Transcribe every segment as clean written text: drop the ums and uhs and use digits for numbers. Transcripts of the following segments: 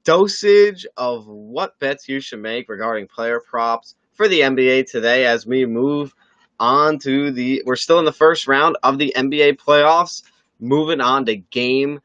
dosage of what bets you should make regarding player props for the NBA today as we move on to we're still in the first round of the NBA playoffs, moving on to game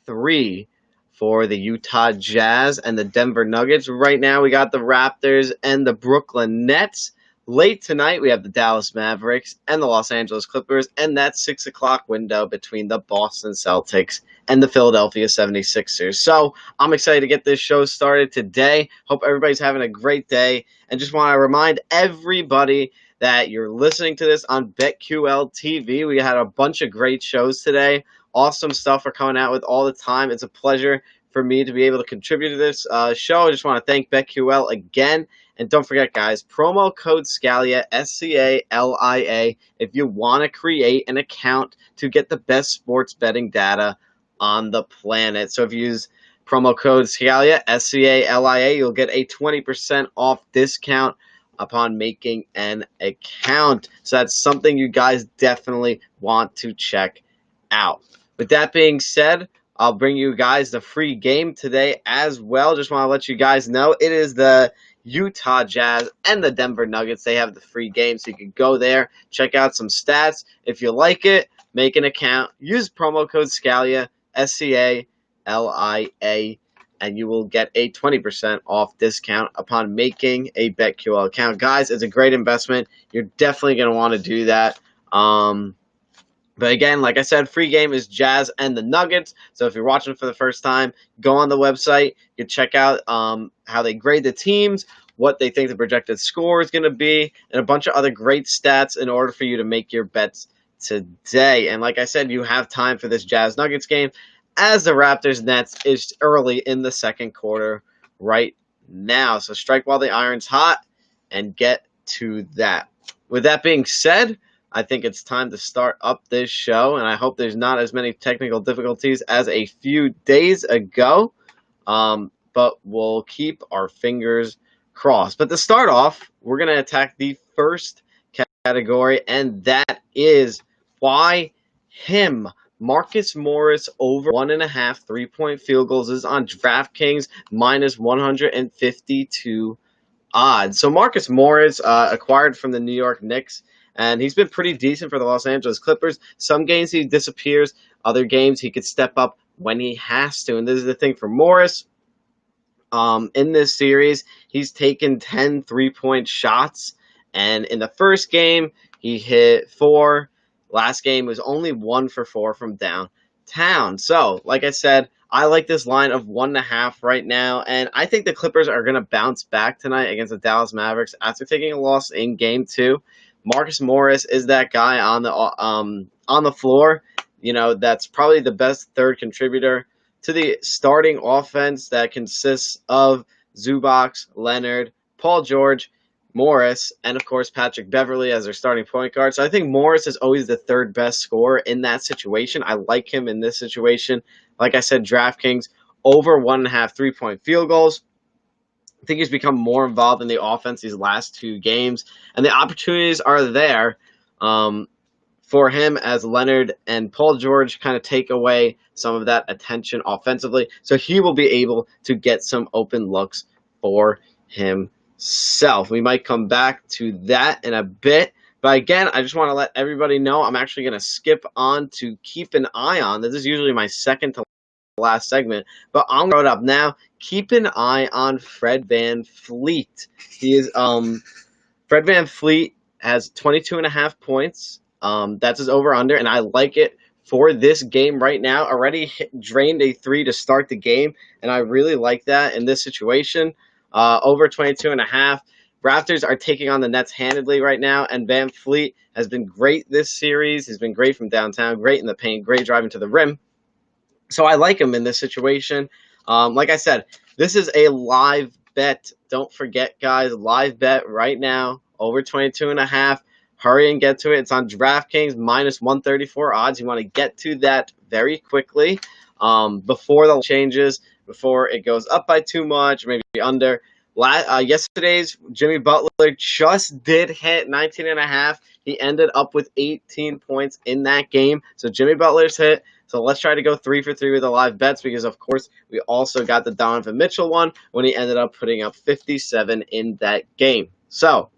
3 for the Utah Jazz and the Denver Nuggets. Right now we got the Raptors and the Brooklyn Nets. Late tonight, we have the Dallas Mavericks and the Los Angeles Clippers, and that 6 o'clock window between the Boston Celtics and the Philadelphia 76ers. So I'm excited to get this show started today. Hope everybody's having a great day. And just want to remind everybody that you're listening to this on BetQL TV. We had a bunch of great shows today. Awesome stuff we're coming out with all the time. It's a pleasure for me to be able to contribute to this show. I just want to thank BetQL again. And don't forget, guys, promo code Scalia, Scalia, if you want to create an account to get the best sports betting data on the planet. So if you use promo code Scalia, Scalia, you'll get a 20% off discount upon making an account. So that's something you guys definitely want to check out. With that being said, I'll bring you guys the free game today as well. Just want to let you guys know it is the Utah Jazz and the Denver Nuggets. They have the free game, so you can go there, check out some stats. If you like it, make an account. Use promo code Scalia, Scalia, and you will get a 20% off discount upon making a BetQL account. Guys, it's a great investment. You're definitely going to want to do that. But again, like I said, free game is Jazz and the Nuggets. So if you're watching for the first time, go on the website. You can check out how they grade the teams, what they think the projected score is going to be, and a bunch of other great stats in order for you to make your bets today. And like I said, you have time for this Jazz-Nuggets game as the Raptors-Nets is early in the second quarter right now. So strike while the iron's hot and get to that. With that being said, I think it's time to start up this show, and I hope there's not as many technical difficulties as a few days ago, but we'll keep our fingers crossed. But to start off, we're going to attack the first category, and that is why him. Marcus Morris over 1.5 3-point field goals is on DraftKings minus 152 odds. So Marcus Morris acquired from the New York Knicks. And he's been pretty decent for the Los Angeles Clippers. Some games he disappears. Other games he could step up when he has to. And this is the thing for Morris. In this series, he's taken 10 3-point shots. And in the first game, he hit 4. Last game was only 1 for 4 from downtown. So, like I said, I like this line of 1.5 right now. And I think the Clippers are going to bounce back tonight against the Dallas Mavericks after taking a loss in Game 2. Marcus Morris is that guy on the floor, that's probably the best third contributor to the starting offense that consists of Zubac, Leonard, Paul George, Morris, and of course Patrick Beverley as their starting point guard. So I think Morris is always the third best scorer in that situation. I like him in this situation. Like I said, DraftKings over 1.5 3-point field goals. I think he's become more involved in the offense these last 2 games, and the opportunities are there for him as Leonard and Paul George kind of take away some of that attention offensively. So he will be able to get some open looks for himself. We might come back to that in a bit. But again, I just want to let everybody know I'm actually going to skip on to keep an eye on. This is usually my second to last segment, but I'm going to throw it up now. Keep an eye on Fred VanVleet. He is Fred VanVleet has 22.5 points. That's his over-under, and I like it for this game right now. Already drained a 3 to start the game, and I really like that in this situation. Over 22.5. Raptors are taking on the Nets handedly right now, and VanVleet has been great this series. He's been great from downtown, great in the paint, great driving to the rim. So I like him in this situation. Like I said, this is a live bet. Don't forget, guys, live bet right now, over 22.5. Hurry and get to it. It's on DraftKings, minus 134 odds. You want to get to that very quickly before the changes, before it goes up by too much, maybe under. Yesterday's Jimmy Butler just did hit 19.5. He ended up with 18 points in that game. So Jimmy Butler's hit. So let's try to go 3 for 3 with the live bets because, of course, we also got the Donovan Mitchell one when he ended up putting up 57 in that game. So,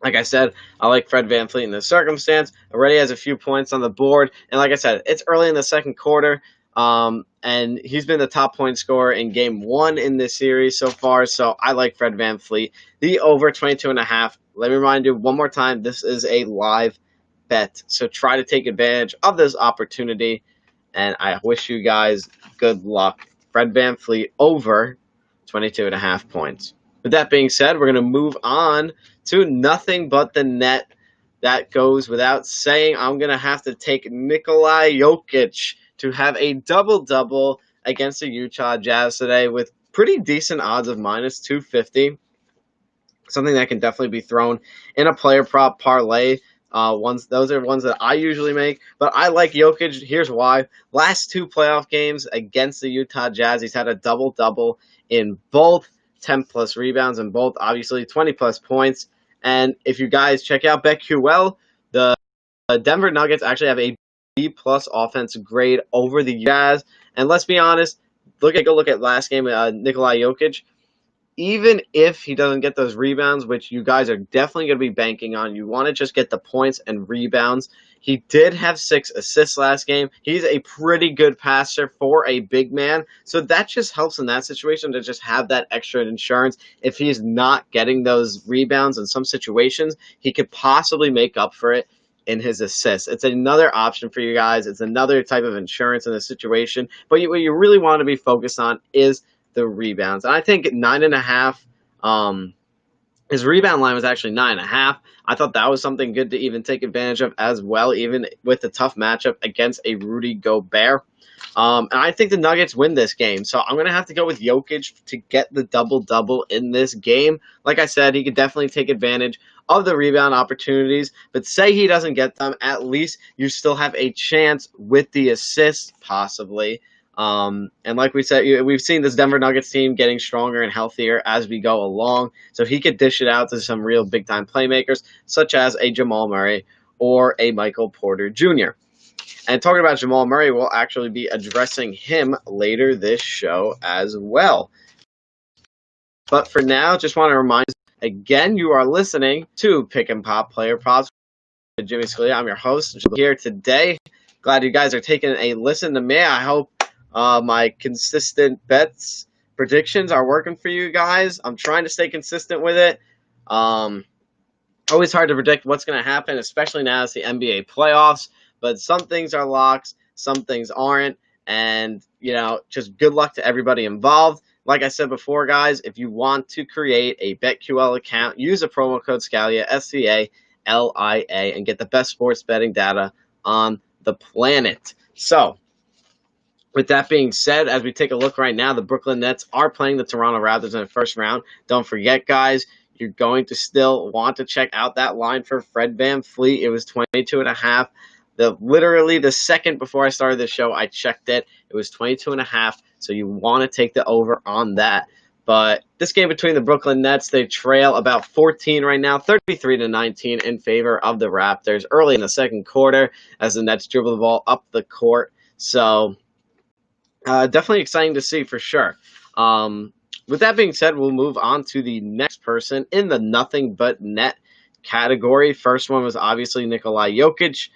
like I said, I like Fred VanVleet in this circumstance. Already has a few points on the board. And like I said, it's early in the second quarter. And he's been the top point scorer in game 1 in this series so far. So I like Fred VanVleet. The over 22.5. Let me remind you one more time, this is a live bet. So try to take advantage of this opportunity. And I wish you guys good luck. Fred VanVleet over 22.5 points. With that being said, we're going to move on to nothing but the net. That goes without saying. I'm going to have to take Nikola Jokic to have a double-double against the Utah Jazz today with pretty decent odds of minus 250. Something that can definitely be thrown in a player prop parlay. Those are ones that I usually make, but I like Jokic. Here's why. Last 2 playoff games against the Utah Jazz, he's had a double-double in both, 10-plus rebounds in both, obviously 20-plus points. And if you guys check out BetQL, the Denver Nuggets actually have a B-plus offensive grade over the Jazz. And let's be honest, go look at last game, Nikola Jokic. Even if he doesn't get those rebounds, which you guys are definitely going to be banking on, you want to just get the points and rebounds. He did have 6 assists last game. He's a pretty good passer for a big man. So that just helps in that situation to just have that extra insurance. If he's not getting those rebounds in some situations, he could possibly make up for it in his assists. It's another option for you guys. It's another type of insurance in the situation. But what you really want to be focused on is the rebounds. And I think 9.5, his rebound line was actually 9.5. I thought that was something good to even take advantage of as well, even with the tough matchup against a Rudy Gobert. And I think the Nuggets win this game. So I'm going to have to go with Jokic to get the double-double in this game. Like I said, he could definitely take advantage of the rebound opportunities. But say he doesn't get them, at least you still have a chance with the assists, possibly. And like we said, we've seen this Denver Nuggets team getting stronger and healthier as we go along. So he could dish it out to some real big-time playmakers, such as a Jamal Murray or a Michael Porter Jr. And talking about Jamal Murray, we'll actually be addressing him later this show as well. But for now, just want to remind you, again, you are listening to Pick and Pop Player Props with Jimmy Scalia. I'm your host here today. Glad you guys are taking a listen to me. I hope my consistent bets predictions are working for you guys. I'm trying to stay consistent with it. Always hard to predict what's going to happen, especially now it's the NBA playoffs. But some things are locks, some things aren't. And, just good luck to everybody involved. Like I said before, guys, if you want to create a BetQL account, use the promo code Scalia, SCALIA, and get the best sports betting data on the planet. So, with that being said, as we take a look right now, the Brooklyn Nets are playing the Toronto Raptors in the first round. Don't forget, guys, you're going to still want to check out that line for Fred VanVleet. It was 22.5. Literally the second before I started the show, I checked it. It was 22.5, so you want to take the over on that. But this game between the Brooklyn Nets, they trail about 14 right now, 33-19 in favor of the Raptors early in the second quarter as the Nets dribble the ball up the court. So definitely exciting to see for sure. With that being said, we'll move on to the next person in the nothing but net category. First one was obviously Nikola Jokic.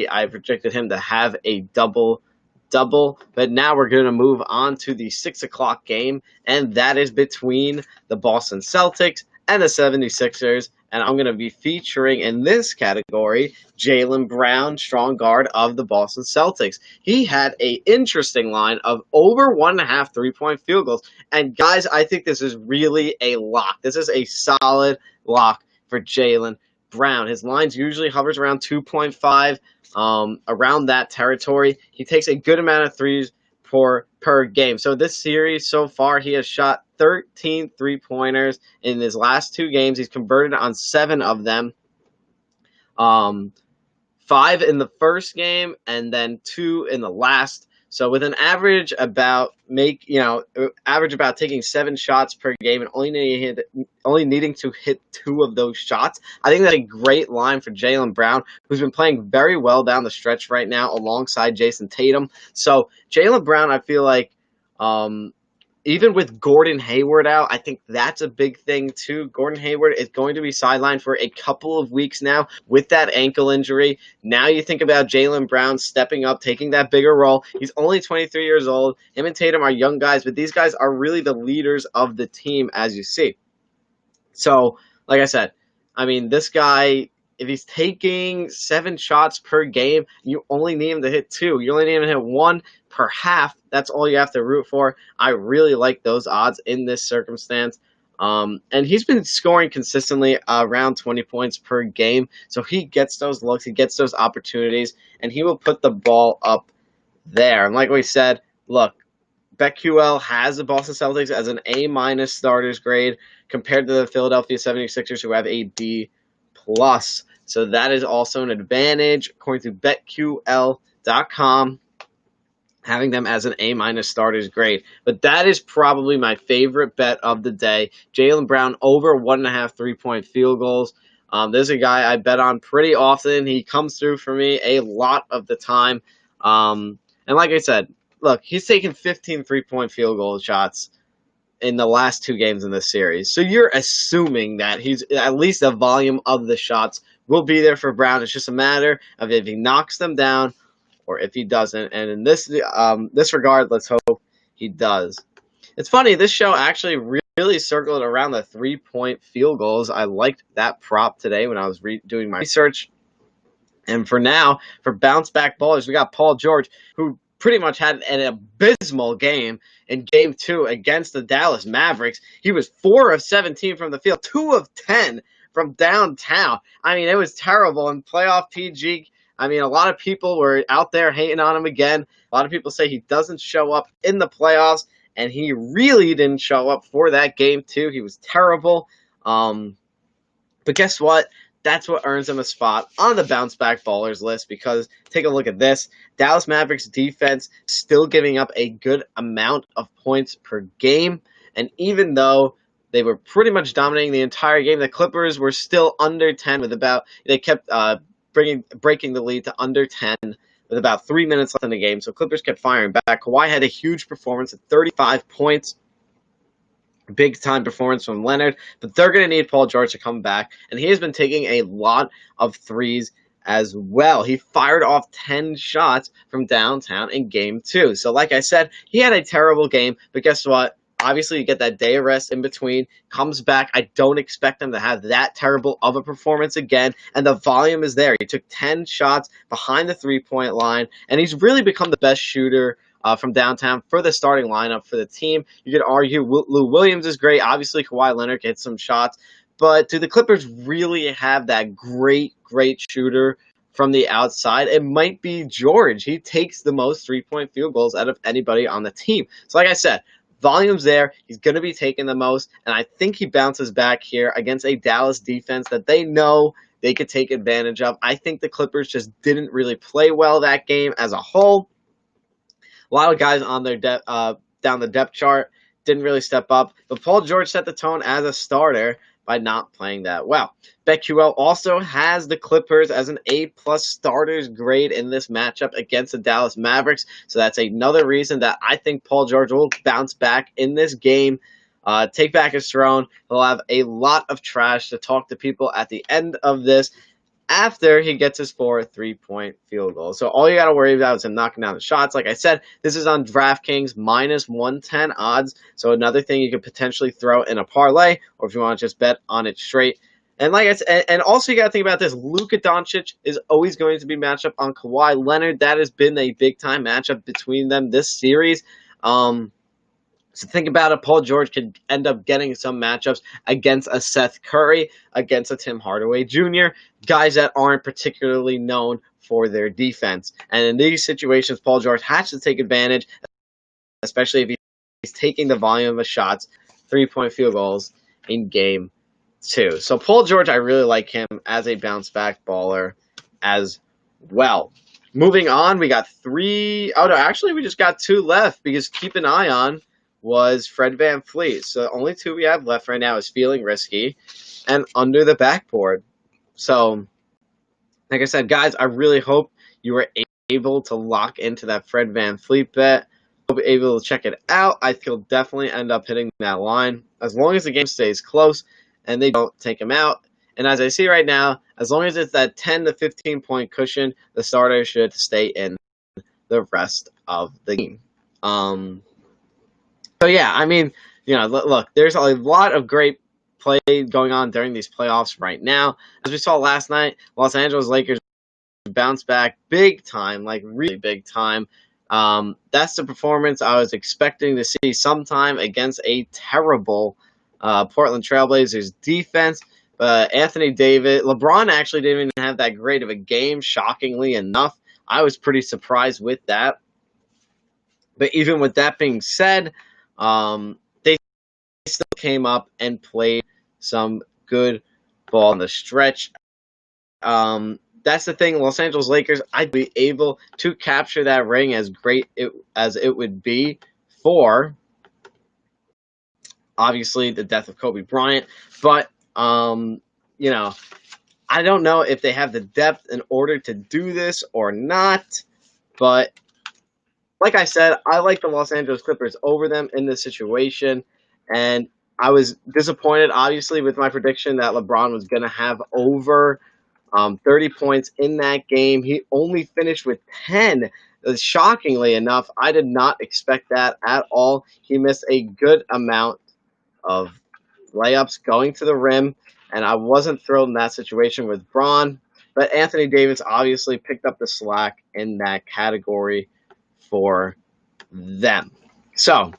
I projected him to have a double-double, but now we're going to move on to the 6 o'clock game, and that is between the Boston Celtics and the 76ers, and I'm going to be featuring in this category Jalen Brown, strong guard of the Boston Celtics. He had an interesting line of over 1.5 3-point field goals, and guys, I think this is really a lock. This is a solid lock for Jalen Brown. His lines usually hovers around 2.5, around that territory. He takes a good amount of threes per game. So this series so far, he has shot 13 three-pointers in his last 2 games. He's converted on 7 of them. 5 in the first game and then 2 in the last. So with an average about taking 7 shots per game and only needing to hit 2 of those shots, I think that's a great line for Jalen Brown, who's been playing very well down the stretch right now alongside Jason Tatum. So Jalen Brown, I feel like, even with Gordon Hayward out, I think that's a big thing too. Gordon Hayward is going to be sidelined for a couple of weeks now with that ankle injury. Now you think about Jalen Brown stepping up, taking that bigger role. He's only 23 years old. Him and Tatum are young guys, but these guys are really the leaders of the team, as you see. So, like I said, I mean, this guy, if he's taking 7 shots per game, you only need him to hit 2. You only need him to hit 1 per half. That's all you have to root for. I really like those odds in this circumstance. And he's been scoring consistently around 20 points per game. So he gets those looks, he gets those opportunities, and he will put the ball up there. And like we said, look, BetQL has the Boston Celtics as an A- starters grade compared to the Philadelphia 76ers, who have a D+. So that is also an advantage, according to BetQL.com, having them as an A- starters grade. But that is probably my favorite bet of the day. Jalen Brown over 1.5 3-point field goals. This is a guy I bet on pretty often. He comes through for me a lot of the time. And like I said, look, he's taken 15 3-point field goal shots in the last 2 games in this series. So you're assuming that he's at least the volume of the shots will be there for Brown. It's just a matter of if he knocks them down or if he doesn't. And in this regard, let's hope he does. It's funny, this show actually really circled around the 3-point field goals. I liked that prop today when I was doing my research. And for now, for bounce back ballers, we got Paul George, who pretty much had an abysmal game in Game 2 against the Dallas Mavericks. He was 4 of 17 from the field, 2 of 10 from downtown. I mean, it was terrible. In playoff PG, I mean, a lot of people were out there hating on him again. A lot of people say he doesn't show up in the playoffs, and he really didn't show up for that game, too. He was terrible. But guess what? That's what earns him a spot on the bounce back ballers list, because take a look at this. Dallas Mavericks defense still giving up a good amount of points per game. And even though they were pretty much dominating the entire game, the Clippers were still under 10 they kept breaking the lead to under 10 with about 3 minutes left in the game. So Clippers kept firing back. Kawhi had a huge performance at 35 points. Big-time performance from Leonard, but they're going to need Paul George to come back, and he has been taking a lot of threes as well. He fired off 10 shots from downtown in Game 2. So like I said, he had a terrible game, but guess what? Obviously, you get that day of rest in between, comes back. I don't expect him to have that terrible of a performance again, and the volume is there. He took 10 shots behind the three-point line, and he's really become the best shooter from downtown for the starting lineup for the team. You could argue Lou Williams is great. Obviously, Kawhi Leonard hit some shots. But do the Clippers really have that great shooter from the outside? It might be George. He takes the most 3-point field goals out of anybody on the team. So like I said, volume's there. He's going to be taking the most. And I think he bounces back here against a Dallas defense that they know they could take advantage of. I think the Clippers just didn't really play well that game as a whole. A lot of guys on their down the depth chart didn't really step up, but Paul George set the tone as a starter by not playing that well. BetQL also has the Clippers as an A+ starters grade in this matchup against the Dallas Mavericks, so that's another reason that I think Paul George will bounce back in this game, take back his throne. He'll have a lot of trash to talk to people at the end of this, after he gets his 4 3-point field goals. So all you got to worry about is him knocking down the shots. Like I said, this is on DraftKings minus 110 odds. So another thing you could potentially throw in a parlay, or if you want to just bet on it straight. And like I said, and also you got to think about this. Luka Doncic is always going to be matched up on Kawhi Leonard. That has been a big-time matchup between them this series. So think about it. Paul George could end up getting some matchups against a Seth Curry, against a Tim Hardaway Jr., guys that aren't particularly known for their defense. And in these situations, Paul George has to take advantage, especially if he's taking the volume of shots, 3-point field goals in Game 2. So Paul George, I really like him as a bounce-back baller as well. Moving on, we got three. Oh, no, actually, we just got two left because keep an eye on was Fred VanVleet. So the only two we have left right now is Feeling Risky and Under the Backboard. So, like I said, guys, I really hope you were able to lock into that Fred VanVleet bet. I'll be able to check it out. I think he'll definitely end up hitting that line as long as the game stays close and they don't take him out. And as I see right now, as long as it's that 10 to 15 point cushion, the starter should stay in the rest of the game. So yeah, I mean, look, there's a lot of great play going on during these playoffs right now. As we saw last night, Los Angeles Lakers bounced back big time, like really big time. That's the performance I was expecting to see sometime against a terrible Portland Trailblazers defense. But LeBron actually didn't even have that great of a game, shockingly enough. I was pretty surprised with that. But even with that being said, they still came up and played some good ball on the stretch. That's the thing, Los Angeles Lakers, I'd be able to capture that ring as great as it would be for, obviously, the death of Kobe Bryant. But, I don't know if they have the depth in order to do this or not. But, like I said, I like the Los Angeles Clippers over them in this situation. And I was disappointed, obviously, with my prediction that LeBron was going to have over 30 points in that game. He only finished with 10. Shockingly enough, I did not expect that at all. He missed a good amount of layups going to the rim, and I wasn't thrilled in that situation with Braun. But Anthony Davis obviously picked up the slack in that category for them. So,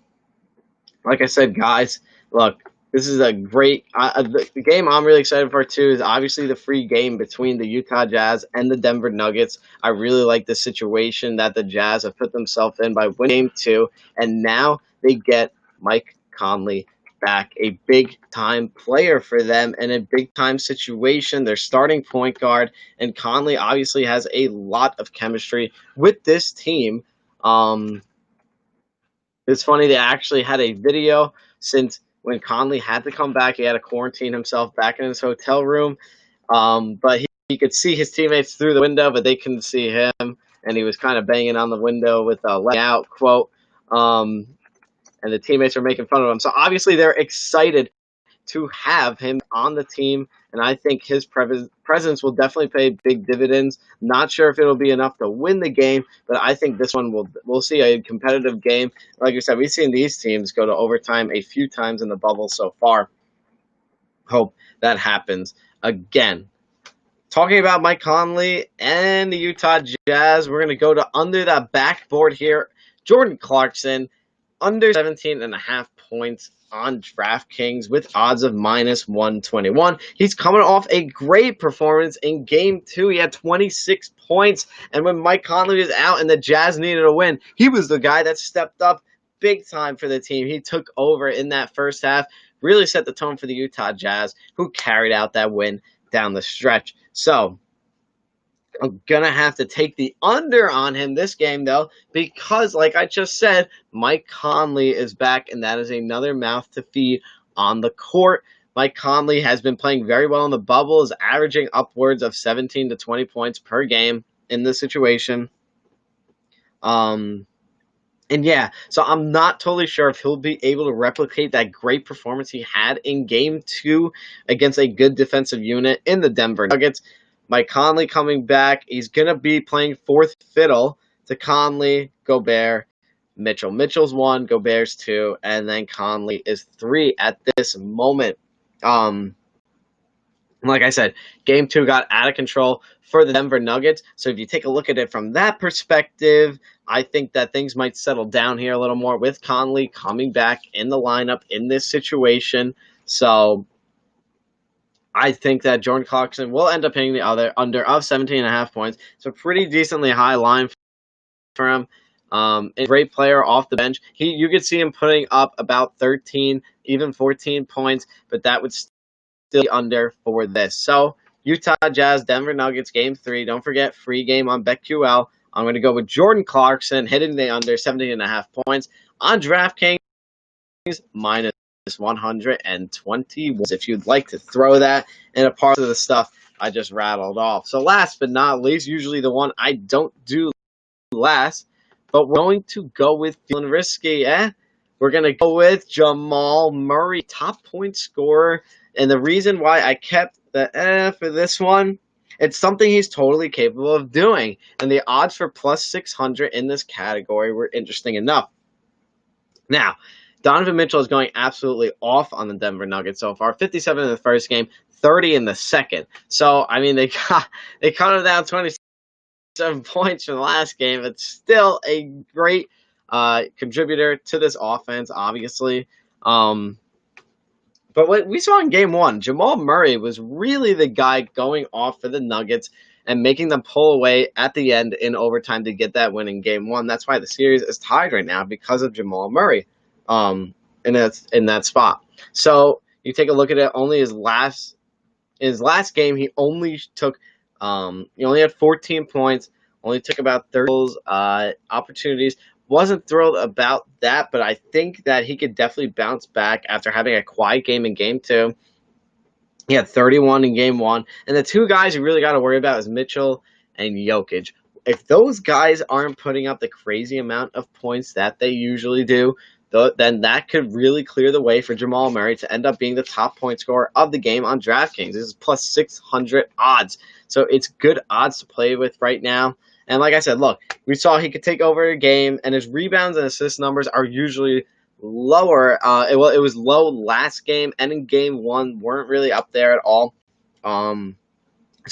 like I said, guys, look, this is a great the game I'm really excited for, too, is obviously the free game between the Utah Jazz and the Denver Nuggets. I really like the situation that the Jazz have put themselves in by winning Game 2, and now they get Mike Conley back, a big-time player for them in a big-time situation. Their starting point guard, and Conley obviously has a lot of chemistry with this team. It's funny, they actually had a video since when Conley had to come back. He had to quarantine himself back in his hotel room. But he could see his teammates through the window, but they couldn't see him. And he was kind of banging on the window with a "let out" quote. And the teammates were making fun of him. So obviously they're excited to have him on the team, and I think his presence will definitely pay big dividends. Not sure if it'll be enough to win the game, but I think this one we'll see a competitive game. Like I said, we've seen these teams go to overtime a few times in the bubble so far. Hope that happens again. Talking about Mike Conley and the Utah Jazz, we're going to go to under that backboard here. Jordan Clarkson, under 17.5 points on DraftKings with odds of -121. He's coming off a great performance in Game 2. He had 26 points, and when Mike Conley was out and the Jazz needed a win, he was the guy that stepped up big time for the team. He took over in that first half, really set the tone for the Utah Jazz, who carried out that win down the stretch. So, I'm going to have to take the under on him this game, though, because, like I just said, Mike Conley is back, and that is another mouth to feed on the court. Mike Conley has been playing very well in the bubble, is averaging upwards of 17 to 20 points per game in this situation. And yeah, so I'm not totally sure if he'll be able to replicate that great performance he had in Game 2 against a good defensive unit in the Denver Nuggets. Mike Conley coming back. He's going to be playing fourth fiddle to Conley, Gobert, Mitchell. Mitchell's 1, Gobert's 2, and then Conley is 3 at this moment. Like I said, Game 2 got out of control for the Denver Nuggets. So if you take a look at it from that perspective, I think that things might settle down here a little more with Conley coming back in the lineup in this situation. So I think that Jordan Clarkson will end up hitting the under of 17.5 points. It's a pretty decently high line for him. A great player off the bench. You could see him putting up about 13, even 14 points, but that would still be under for this. So Utah Jazz, Denver Nuggets, Game 3. Don't forget, free game on BetQL. I'm going to go with Jordan Clarkson hitting the under 17.5 points on DraftKings minus 120. If you'd like to throw that in a part of the stuff I just rattled off. So last but not least, usually the one I don't do last, but we're going to go with feeling risky. We're going to go with Jamal Murray, top point scorer. And the reason why I kept the for this one, it's something he's totally capable of doing. And the odds for plus 600 in this category were interesting enough. Now, Donovan Mitchell is going absolutely off on the Denver Nuggets so far. 57 in the first game, 30 in the second. So, I mean, they cut him down 27 points from the last game. It's still a great contributor to this offense, obviously. But what we saw in game one, Jamal Murray was really the guy going off for the Nuggets and making them pull away at the end in overtime to get that win in game one. That's why the series is tied right now, because of Jamal Murray in that spot. So you take a look at it, only his last game, he only took he only had 14 points, only took about 30 opportunities. Wasn't thrilled about that, but I think that he could definitely bounce back after having a quiet game in game two. He had 31 in game one. And the two guys you really got to worry about is Mitchell and Jokic. If those guys aren't putting up the crazy amount of points that they usually do, then that could really clear the way for Jamal Murray to end up being the top point scorer of the game on DraftKings. This is plus 600 odds. So it's good odds to play with right now. And like I said, look, we saw he could take over a game, and his rebounds and assist numbers are usually lower. It was low last game, and in game one weren't really up there at all. So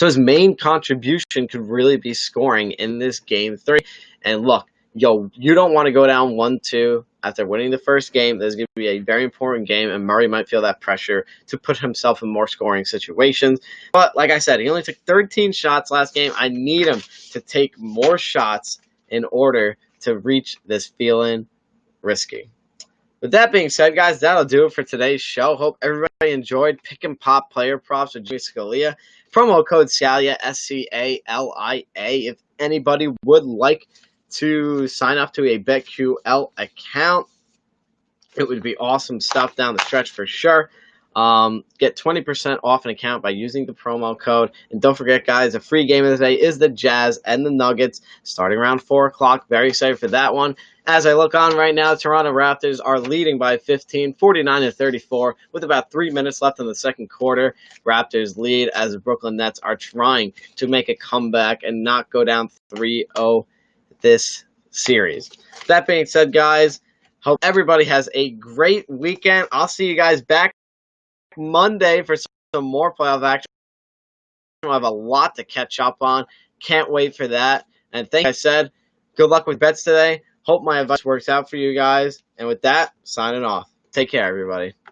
his main contribution could really be scoring in this game three. And look, you don't want to go down 1-2 after winning the first game. This is going to be a very important game, and Murray might feel that pressure to put himself in more scoring situations. But like I said, he only took 13 shots last game. I need him to take more shots in order to reach this feeling risky. With that being said, guys, that'll do it for today's show. Hope everybody enjoyed Pick and Pop player props with Scalia. Promo code Scalia, Scalia. If anybody would like to sign up to a BetQL account, it would be awesome stuff down the stretch for sure. Get 20% off an account by using the promo code. And don't forget, guys, the free game of the day is the Jazz and the Nuggets starting around 4 o'clock. Very excited for that one. As I look on right now, Toronto Raptors are leading by 15, 49-34, with about 3 minutes left in the second quarter. Raptors lead as the Brooklyn Nets are trying to make a comeback and not go down 3-0 this series. That being said, guys, hope everybody has a great weekend. I'll see you guys back Monday for some more playoff action. We'll have a lot to catch up on. Can't wait for that. And like I said, good luck with bets today. Hope my advice works out for you guys. And with that, signing off. Take care, everybody.